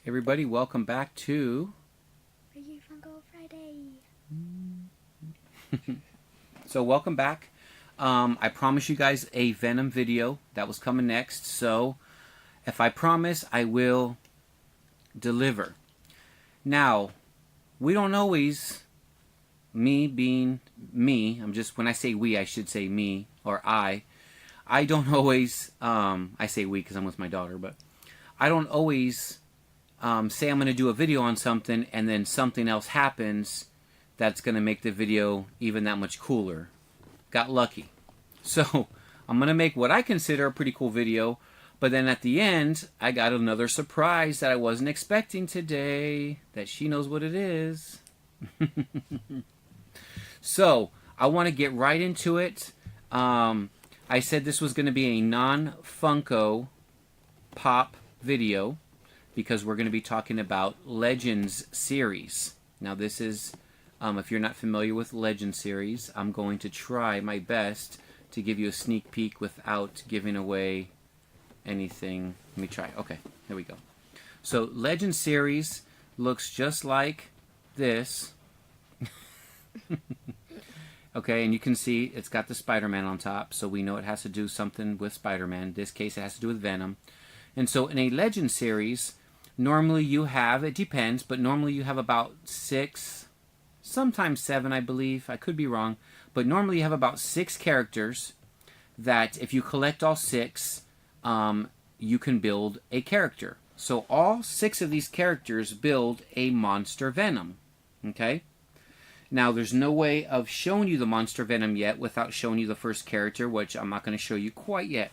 Everybody, welcome back to Funko Friday. So welcome back. I promised you guys a Venom video that was coming next, so if I promise, I will deliver. Now, we don't always, me being me, when I say we, I should say me or I don't always, I say we because I'm with my daughter, but I don't always say I'm going to do a video on something and then something else happens that's going to make the video even that much cooler. Got lucky. So I'm going to make what I consider a pretty cool video, but then at the end I got another surprise that I wasn't expecting today, that she knows what it is. So I want to get right into it. I said this was going to be a non-Funko Pop video because we're going to be talking about Legends series. Now this is, if you're not familiar with Legends series, I'm going to try my best to give you a sneak peek without giving away anything. Let me try. Okay, there we go. So Legends series looks just like this. Okay, and you can see it's got the Spider-Man on top, so we know it has to do something with Spider-Man. In this case, it has to do with Venom. And so in a Legend series, normally you have, it depends, but normally you have about 6, sometimes 7, I believe. I could be wrong. But normally you have about 6 characters that if you collect all 6, you can build a character. So all 6 of these characters build a Monster Venom. Okay? Now, there's no way of showing you the Monster Venom yet without showing you the first character, which I'm not going to show you quite yet.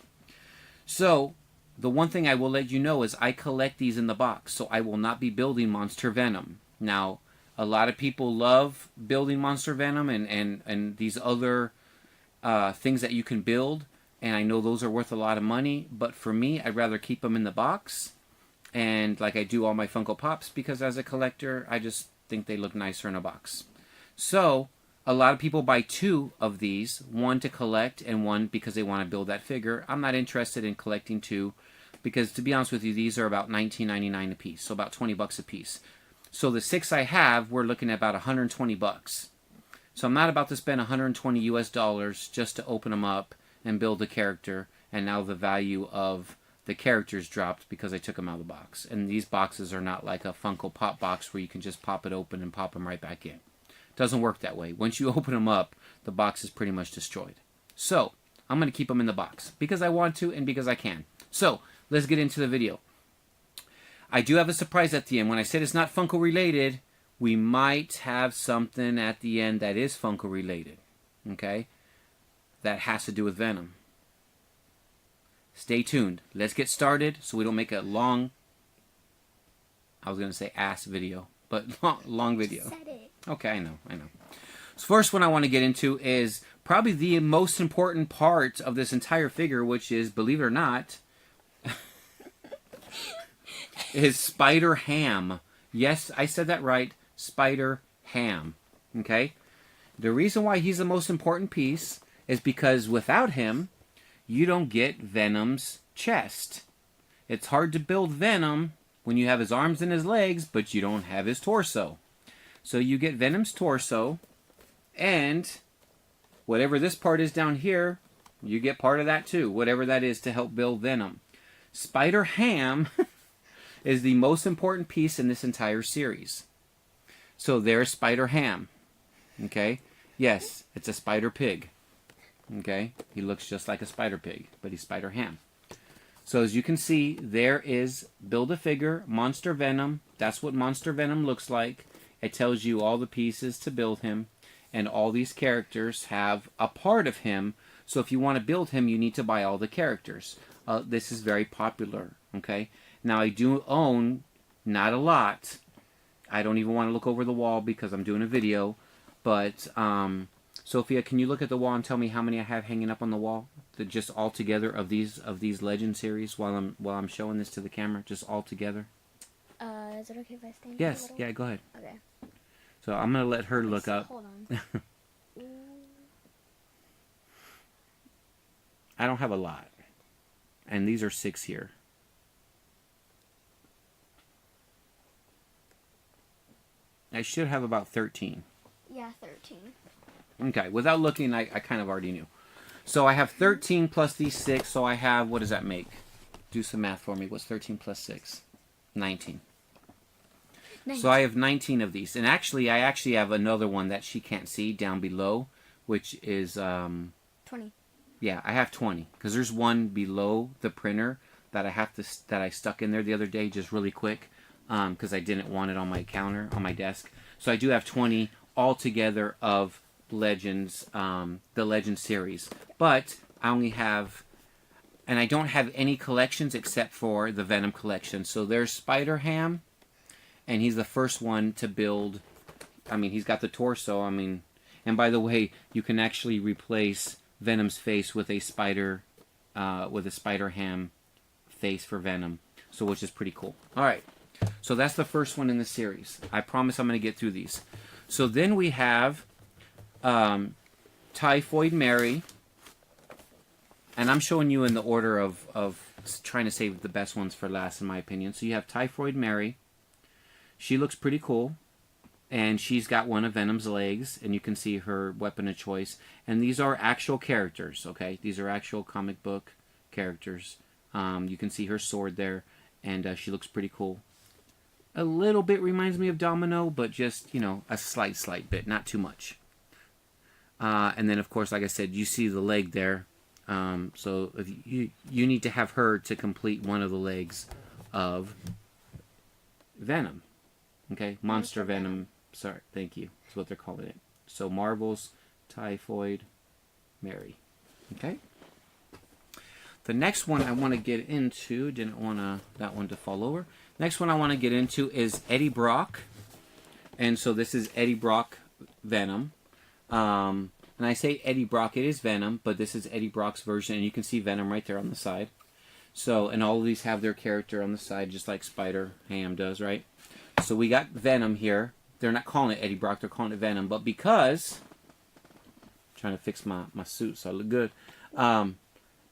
So, the one thing I will let you know is I collect these in the box, so I will not be building Monster Venom. Now, a lot of people love building Monster Venom and these other things that you can build, and I know those are worth a lot of money, but for me, I'd rather keep them in the box, and like I do all my Funko Pops, because as a collector, I just think they look nicer in a box. So, a lot of people buy 2 of these, one to collect and one because they want to build that figure. I'm not interested in collecting 2 because, to be honest with you, these are about $19.99 a piece, so about 20 bucks a piece. So the 6 I have, we're looking at about 120 bucks. So I'm not about to spend 120 US dollars just to open them up and build a character, and now the value of the characters dropped because I took them out of the box. And these boxes are not like a Funko Pop box where you can just pop it open and pop them right back in. Doesn't work that way. Once you open them up, the box is pretty much destroyed. So, I'm going to keep them in the box because I want to and because I can. So, let's get into the video. I do have a surprise at the end. When I said it's not Funko related, we might have something at the end that is Funko related. Okay? That has to do with Venom. Stay tuned. Let's get started so we don't make a long, I was going to say ass video, but long video. Said it. Okay, I know. So first one I want to get into is probably the most important part of this entire figure, which is, believe it or not, is SpiderHam. Yes, I said that right. SpiderHam. Okay? The reason why he's the most important piece is because without him, you don't get Venom's chest. It's hard to build Venom when you have his arms and his legs, but you don't have his torso. So you get Venom's torso, and whatever this part is down here, you get part of that too, whatever that is to help build Venom. SpiderHam is the most important piece in this entire series. So there's SpiderHam. Okay? Yes, it's a spider pig. Okay? He looks just like a spider pig, but he's SpiderHam. So as you can see, there is Build-A-Figure, Monster Venom. That's what Monster Venom looks like. It tells you all the pieces to build him, and all these characters have a part of him. So if you want to build him, you need to buy all the characters. This is very popular. Okay. Now I do own not a lot. I don't even want to look over the wall because I'm doing a video. But Sophia, can you look at the wall and tell me how many I have hanging up on the wall? Just all together of these Legend series while I'm showing this to the camera, just all together. Is it okay if I stand? Yes. Yeah. Go ahead. Okay. So I'm gonna let her look up. Hold on. I don't have a lot, and these are 6 here. I should have about 13. Yeah, 13. Okay, without looking, I kind of already knew. So I have 13 plus these 6, so I have, what does that make? Do some math for me. What's 13 plus 6? 19. So I have 19 of these. And actually, I have another one that she can't see down below, which is... 20. Yeah, I have 20. Because there's one below the printer that I stuck in there the other day just really quick. Because I didn't want it on my counter, on my desk. So I do have 20 altogether of Legends, the Legends series. But I only have... And I don't have any collections except for the Venom collection. So there's SpiderHam, and he's the first one to build. I mean, he's got the torso. I mean, and by the way, you can actually replace Venom's face with a SpiderHam face for Venom. So which is pretty cool. All right, so that's the first one in the series. I promise I'm going to get through these. So then we have Typhoid Mary. And I'm showing you in the order of trying to save the best ones for last, in my opinion. So you have Typhoid Mary. She looks pretty cool. And she's got one of Venom's legs. And you can see her weapon of choice. And these are actual characters, okay? These are actual comic book characters. You can see her sword there. And she looks pretty cool. A little bit reminds me of Domino, but just, you know, a slight bit. Not too much. And then, of course, like I said, you see the leg there. So if you need to have her to complete one of the legs of Venom. Okay? Monster Venom. Sorry, thank you. That's what they're calling it. So Marvel's Typhoid Mary. Okay? The next one I want to get into, didn't want that one to fall over. Next one I want to get into is Eddie Brock. And so this is Eddie Brock Venom. And I say Eddie Brock, it is Venom, but this is Eddie Brock's version, and you can see Venom right there on the side. So, and all of these have their character on the side, just like SpiderHam does, right? So we got Venom here. They're not calling it Eddie Brock, they're calling it Venom, but because... I'm trying to fix my suit so I look good.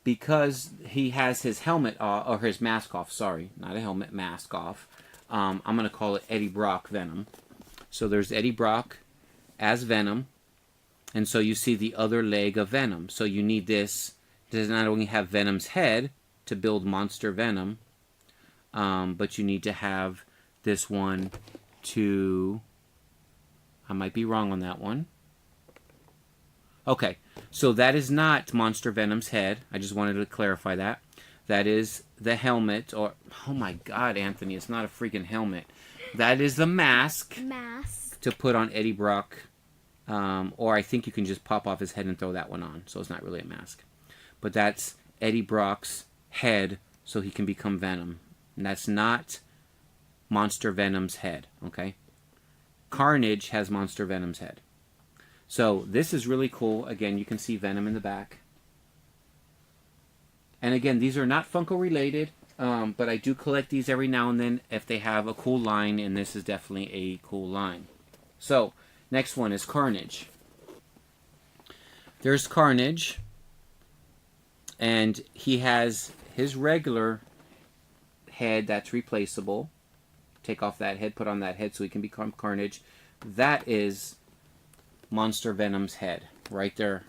Because he has his helmet off, or his mask off, sorry, not a helmet, mask off, I'm going to call it Eddie Brock Venom. So there's Eddie Brock as Venom. And so you see the other leg of Venom. So you need this. Does not only have Venom's head to build Monster Venom, but you need to have this one to... I might be wrong on that one. Okay, so that is not Monster Venom's head. I just wanted to clarify that. That is the helmet, or... Oh my God, Anthony, it's not a freaking helmet. That is the mask. To put on Eddie Brock. Or I think you can just pop off his head and throw that one on. So it's not really a mask. But that's Eddie Brock's head so he can become Venom. And that's not Monster Venom's head. Okay? Carnage has Monster Venom's head. So this is really cool. Again, you can see Venom in the back. And again, these are not Funko related. But I do collect these every now and then if they have a cool line. And this is definitely a cool line. So... Next one is Carnage. There's Carnage. And he has his regular head that's replaceable. Take off that head, put on that head so he can become Carnage. That is Monster Venom's head. Right there.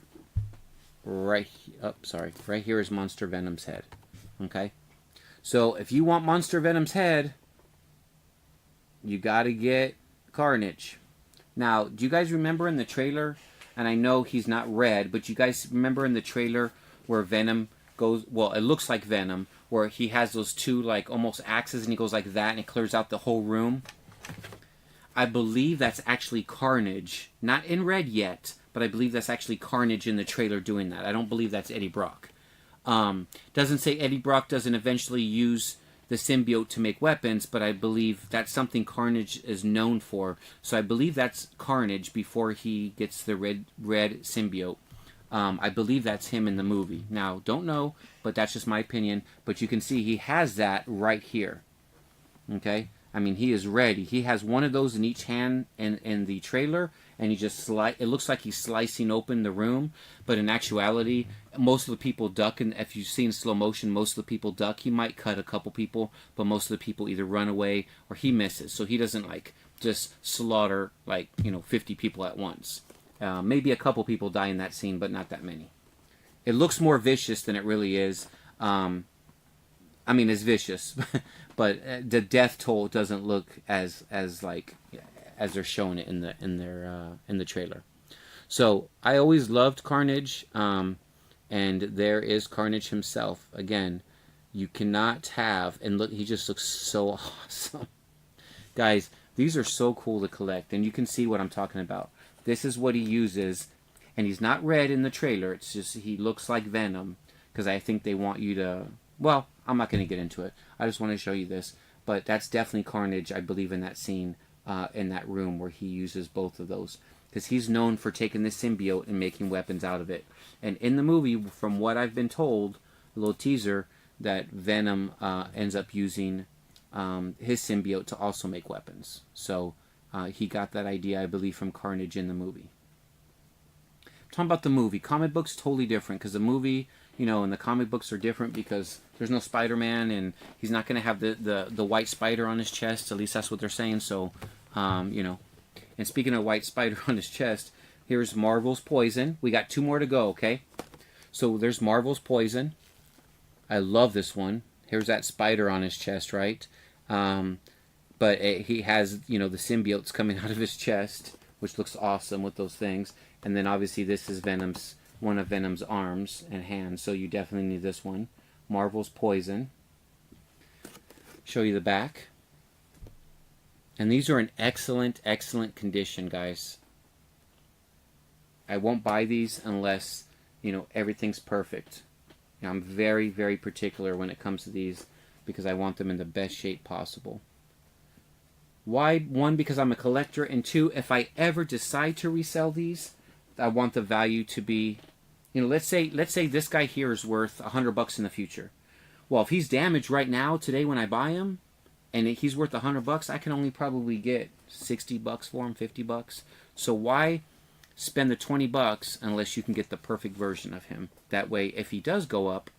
Right here is Monster Venom's head. Okay? So if you want Monster Venom's head, you gotta get Carnage. Now, do you guys remember in the trailer, and I know he's not red, but you guys remember in the trailer where Venom goes, well, it looks like Venom, where he has those two, like, almost axes, and he goes like that, and it clears out the whole room? I believe that's actually Carnage. Not in red yet, but I believe that's actually Carnage in the trailer doing that. I don't believe that's Eddie Brock. Doesn't say Eddie Brock doesn't eventually use the symbiote to make weapons, but I believe that's something Carnage is known for. So I believe that's Carnage before he gets the red symbiote. I believe that's him in the movie. Now, don't know, but that's just my opinion. But you can see he has that right here. Okay? I mean, he is ready. He has one of those in each hand in the trailer, and he just it looks like he's slicing open the room, but in actuality, most of the people duck, and if you've seen slow motion, most of the people duck. He might cut a couple people, but most of the people either run away or he misses, so he doesn't, like, just slaughter, like, 50 people at once. Maybe a couple people die in that scene, but not that many. It looks more vicious than it really is. I mean, it's vicious, but the death toll doesn't look as like as they're showing it in the trailer. So I always loved Carnage, and there is Carnage himself. Again, you cannot have, and look, he just looks so awesome. Guys, these are so cool to collect, and you can see what I'm talking about. This is what he uses, and he's not red in the trailer. It's just he looks like Venom, because I think they want you to... Well, I'm not going to get into it. I just want to show you this. But that's definitely Carnage, I believe, in that scene, in that room where he uses both of those. Because he's known for taking this symbiote and making weapons out of it. And in the movie, from what I've been told, a little teaser, that Venom ends up using his symbiote to also make weapons. So he got that idea, I believe, from Carnage in the movie. Talking about the movie, comic books totally different, because the movie, and the comic books are different because there's no Spider-Man, and he's not going to have the white spider on his chest. At least that's what they're saying. So, And speaking of white spider on his chest, here's Marvel's Poison. We got 2 more to go, okay? So there's Marvel's Poison. I love this one. Here's that spider on his chest, right? But he has, the symbiotes coming out of his chest, which looks awesome with those things. And then obviously this is one of Venom's arms and hands, so you definitely need this one. Marvel's Poison. Show you the back. And these are in excellent, excellent condition, guys. I won't buy these unless, everything's perfect. I'm very, very particular when it comes to these because I want them in the best shape possible. Why? 1, because I'm a collector, and 2, if I ever decide to resell these, I want the value to be, let's say this guy here is worth $100 in the future. Well, if he's damaged right now, today when I buy him, and he's worth $100, I can only probably get $60 for him, $50. So why spend the $20 unless you can get the perfect version of him? That way, if he does go up,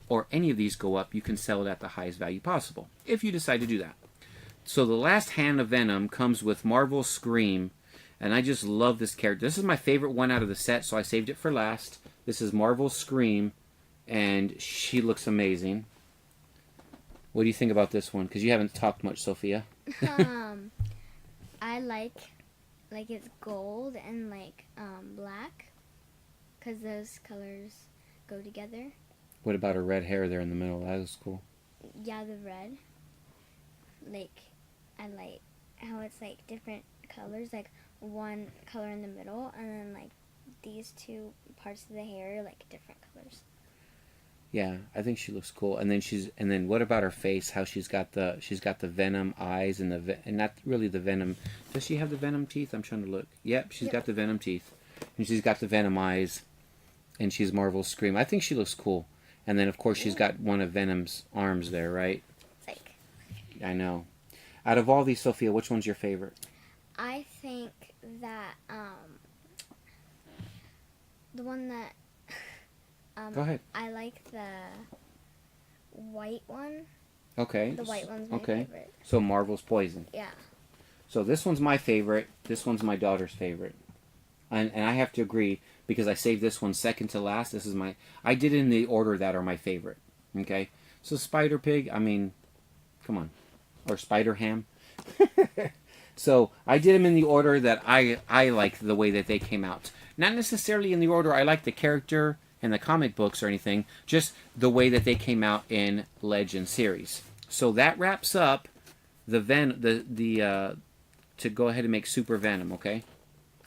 or any of these go up, you can sell it at the highest value possible, if you decide to do that. So the last hand of Venom comes with Marvel's Scream, and I just love this character. This is my favorite one out of the set, so I saved it for last. This is Marvel's Scream, and she looks amazing. What do you think about this one? Because you haven't talked much, Sophia. I like it's gold and black, because those colors go together. What about her red hair there in the middle? That was cool. Yeah, the red. I like how it's different colors, one color in the middle, and then these 2 parts of the hair are different colors. Yeah, I think she looks cool. And then what about her face? How she's got the Venom eyes and and not really the Venom. Does she have the Venom teeth? I'm trying to look. Yep, she's got the Venom teeth, and she's got the Venom eyes, and she's Marvel's Scream. I think she looks cool. And then of course she's got one of Venom's arms there, right? I know. Out of all these, Sophia, which one's your favorite? I think that the one that Go ahead. I like the white one. Okay. The white one's my favorite. So Marvel's Poison. Yeah. So this one's my favorite. This one's my daughter's favorite. And I have to agree because I saved this one second to last. This is I did it in the order that are my favorite. Okay? So Spider Pig, I mean, come on. Or SpiderHam. So I did them in the order that I like the way that they came out. Not necessarily in the order I like the character and the comic books or anything, just the way that they came out in Legend series. So that wraps up the to go ahead and make Super Venom, okay?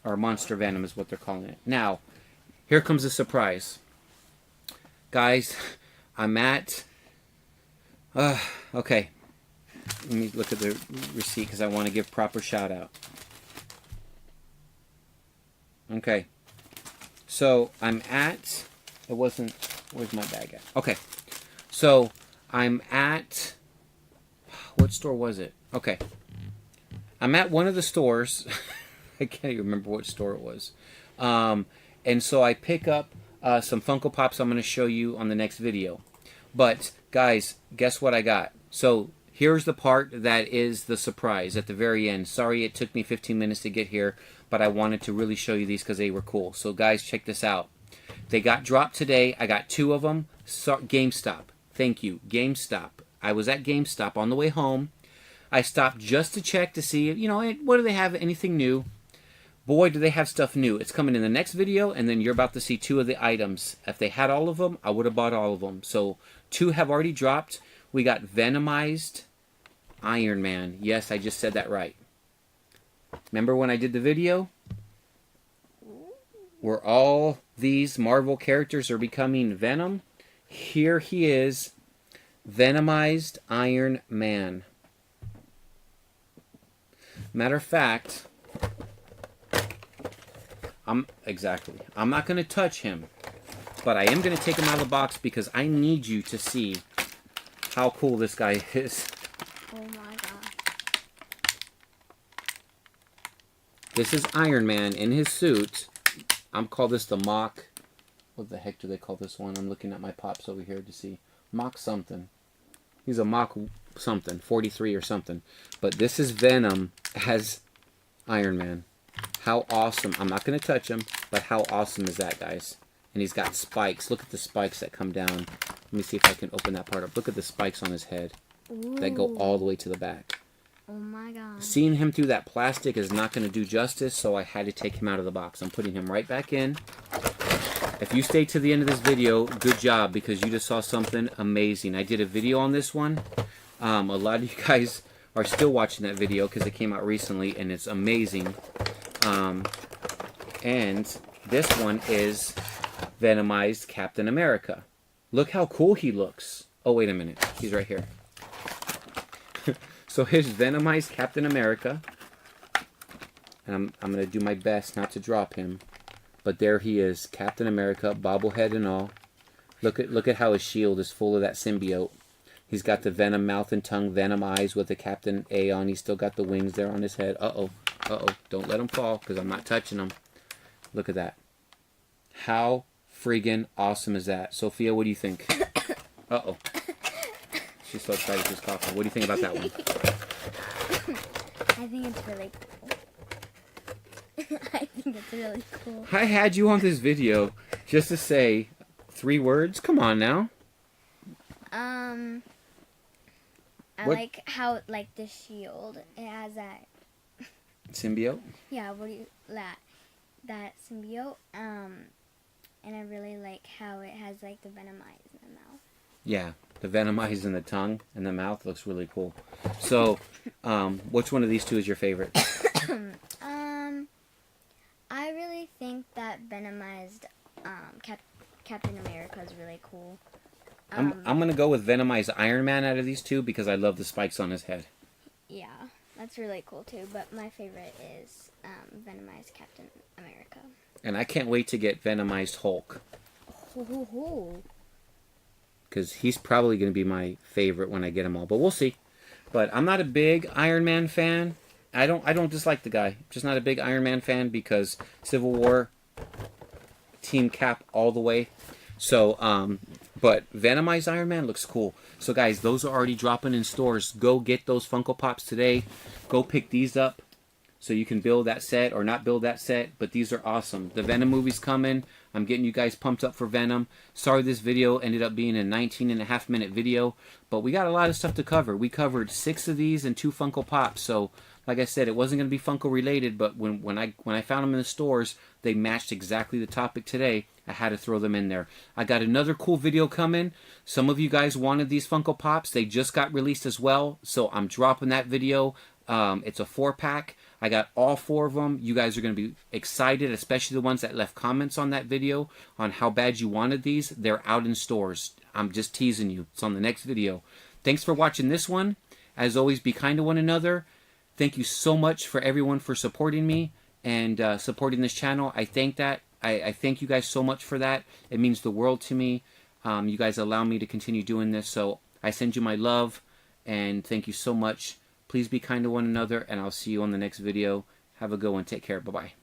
Or Monster Venom is what they're calling it. Now, here comes the surprise. Guys, I'm at... okay. Let me look at the receipt because I want to give proper shout out. Okay. So, I'm at... It wasn't... Where's my bag at? Okay. So, I'm at... What store was it? Okay. I'm at one of the stores. I can't even remember what store it was. And so I pick up some Funko Pops I'm going to show you on the next video. But, guys, guess what I got? So, here's the part that is the surprise at the very end. Sorry it took me 15 minutes to get here, but I wanted to really show you these because they were cool. So guys, check this out. They got dropped today. I got 2 of them. GameStop. Thank you, GameStop. I was at GameStop on the way home. I stopped just to check to see, you know, what do they have, anything new? Boy, do they have stuff new. It's coming in the next video, and then you're about to see 2 of the items. If they had all of them, I would have bought all of them. So 2 have already dropped. We got Venomized Iron Man. Yes, I just said that right. Remember when I did the video? Where all these Marvel characters are becoming Venom? Here he is, Venomized Iron Man. Matter of fact, I'm not going to touch him, but I am going to take him out of the box because I need you to see how cool this guy is. Oh my god. This is Iron Man in his suit. I'm call this the mock. What the heck do they call this one? I'm looking at my pops over here to see. Mock something. He's a mock something, 43 or something. But this is Venom as Iron Man. How awesome. I'm not going to touch him, but how awesome is that, guys? And he's got spikes. Look at the spikes that come down. Let me see if I can open that part up. Look at the spikes on his head. Ooh. That go all the way to the back. Oh my god. Seeing him through that plastic is not going to do justice, so I had to take him out of the box. I'm putting him right back in. If you stay to the end of this video, good job, because you just saw something amazing. I did a video on this one. A lot of you guys are still watching that video because it came out recently, and it's amazing. And this one is Venomized Captain America. Look how cool he looks. Oh, wait a minute. He's right here. So here's Venomized Captain America. And I'm going to do my best not to drop him. But there he is, Captain America, bobblehead and all. Look at how his shield is full of that symbiote. He's got the Venom mouth and tongue, Venom eyes with the Captain A on. He's still got the wings there on his head. Uh-oh. Uh-oh. Don't let him fall, because I'm not touching him. Look at that. How friggin' awesome is that? Sophia, what do you think? Uh-oh. She's so excited she's coughing. What do you think about that one? I think it's really cool. I think it's really cool. I had you on this video just to say 3 words. Come on now. I What? like how, like, the shield, it has that, Symbiote? yeah, what do you, that symbiote, and I really like how it has, like, the venom eyes in the mouth. Yeah, the Venom eyes in the tongue and the mouth looks really cool. So, which one of these 2 is your favorite? I really think that Venomized, Captain America is really cool. I'm going to go with Venomized Iron Man out of these 2 because I love the spikes on his head. Yeah, that's really cool too, but my favorite is Venomized Captain America. And I can't wait to get Venomized Hulk. Because he's probably going to be my favorite when I get them all. But we'll see. But I'm not a big Iron Man fan. I don't dislike the guy. Just not a big Iron Man fan because Civil War, Team Cap all the way. So, but Venomized Iron Man looks cool. So guys, those are already dropping in stores. Go get those Funko Pops today. Go pick these up so you can build that set or not build that set. But these are awesome. The Venom movie's coming. I'm getting you guys pumped up for Venom. Sorry this video ended up being a 19.5-minute video. But we got a lot of stuff to cover. We covered 6 of these and 2 Funko Pops. So, like I said, it wasn't going to be Funko related. But when I found them in the stores, they matched exactly the topic today. I had to throw them in there. I got another cool video coming. Some of you guys wanted these Funko Pops. They just got released as well. So I'm dropping that video. It's a 4-pack. I got all 4 of them. You guys are going to be excited, especially the ones that left comments on that video on how bad you wanted these. They're out in stores. I'm just teasing you. It's on the next video. Thanks for watching this one. As always, be kind to one another. Thank you so much for everyone for supporting me and supporting this channel. I thank that. I thank you guys so much for that. It means the world to me. You guys allow me to continue doing this. So I send you my love and thank you so much. Please be kind to one another and I'll see you on the next video. Have a good one. Take care. Bye-bye.